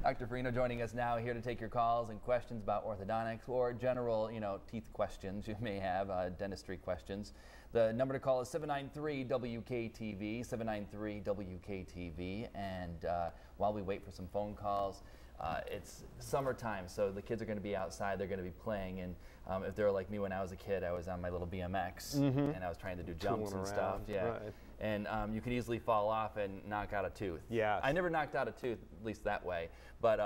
Dr. Furino joining us now, here to take your calls and questions about orthodontics or general, teeth questions you may have, dentistry questions. The number to call is 793-WKTV, 793-WKTV. And while we wait for some phone calls, it's summertime, so the kids are going to be outside. They're going to be playing, and if they're like me when I was a kid, I was on my little BMX, and I was trying to do jumps and stuff. Yeah, right. And you could easily fall off and knock out a tooth. Yeah, I never knocked out a tooth, at least that way, but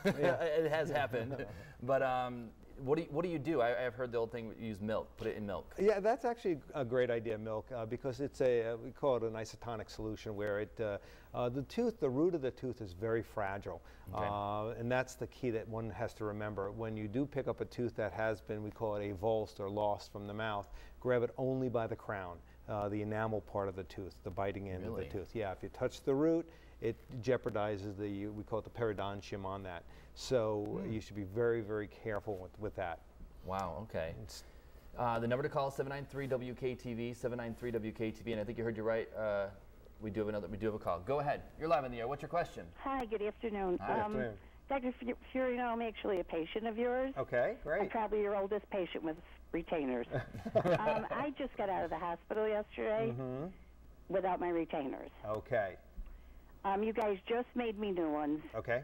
it has happened. But what do you do? I've heard the old thing, use milk, put it in milk. Yeah, that's actually a great idea, milk, because it's we call it an isotonic solution, where the root of the tooth is very fragile. Okay. And that's the key that one has to remember. When you do pick up a tooth that has been, we call it avulsed or lost from the mouth, grab it only by the crown, the enamel part of the tooth, the biting end of the tooth. Yeah, if you touch the root, it jeopardizes we call it the periodontium on that. So you should be very, very careful with that. Wow, okay. The number to call is 793-WKTV, 793-WKTV, and I think you heard you right. We do have a call. Go ahead. You're live in the air. What's your question? Hi, good afternoon. Hi. Good afternoon. Dr. Furino, I'm actually a patient of yours. Okay, great. I'm probably your oldest patient with retainers. I just got out of the hospital yesterday without my retainers. Okay. You guys just made me new ones. Okay.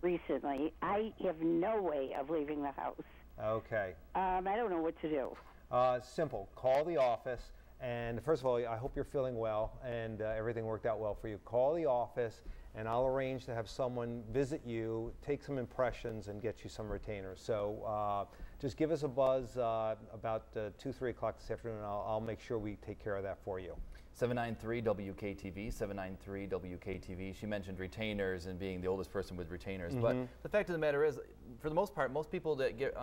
Recently. I have no way of leaving the house. Okay. I don't know what to do. Simple. Call the office. And first of all, I hope you're feeling well and everything worked out well for you. Call the office, and I'll arrange to have someone visit you, take some impressions, and get you some retainers. So just give us a buzz about 2, 3 o'clock this afternoon, and I'll make sure we take care of that for you. 793-WKTV, 793-WKTV. She mentioned retainers and being the oldest person with retainers. But the fact of the matter is, for the most part, most people that get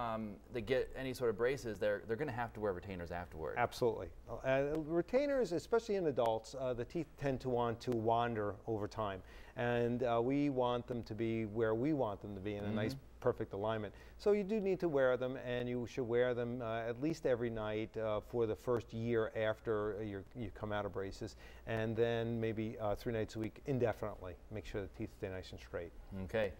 any sort of braces, they're going to have to wear retainers afterward. Absolutely. Retainers, especially in adults, the teeth tend to want to wander over time. And we want them to be where we want them to be, in a nice, perfect alignment. So you do need to wear them, and you should wear them at least every night for the first year after you come out of braces, and then maybe 3 nights a week indefinitely. Make sure the teeth stay nice and straight. Okay.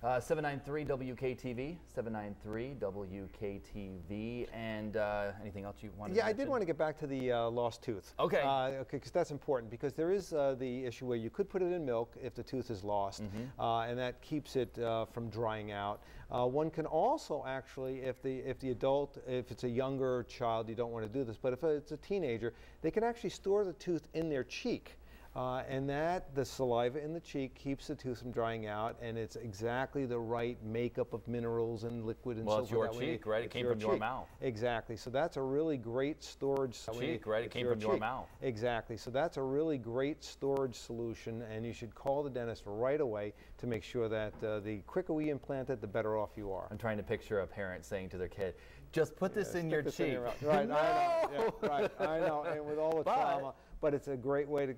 793-WKTV, 793-WKTV, and anything else you wanted to mention? I did want to get back to the lost tooth. Okay. Because that's important, because there is the issue where you could put it in milk if the tooth is lost, and that keeps it from drying out. One can also actually, if it's a younger child, you don't want to do this, but if it's a teenager, they can actually store the tooth in their cheek. And the saliva in the cheek keeps the tooth from drying out, and it's exactly the right makeup of minerals and liquid and so forth. Well, it's your cheek, right? It came from your mouth. Exactly. So that's a really great storage solution. Cheek, right? It came from your mouth. Exactly. So that's a really great storage solution, and you should call the dentist right away to make sure that the quicker we implant it, the better off you are. I'm trying to picture a parent saying to their kid, just put this in your cheek. Right, no! I know. Yeah, right, I know. And with all the trauma, but it's a great way to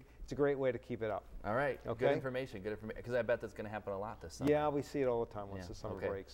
keep it up. All right. Okay. Good information. Good information. Because I bet that's going to happen a lot this summer. Yeah, we see it all the time once the summer breaks.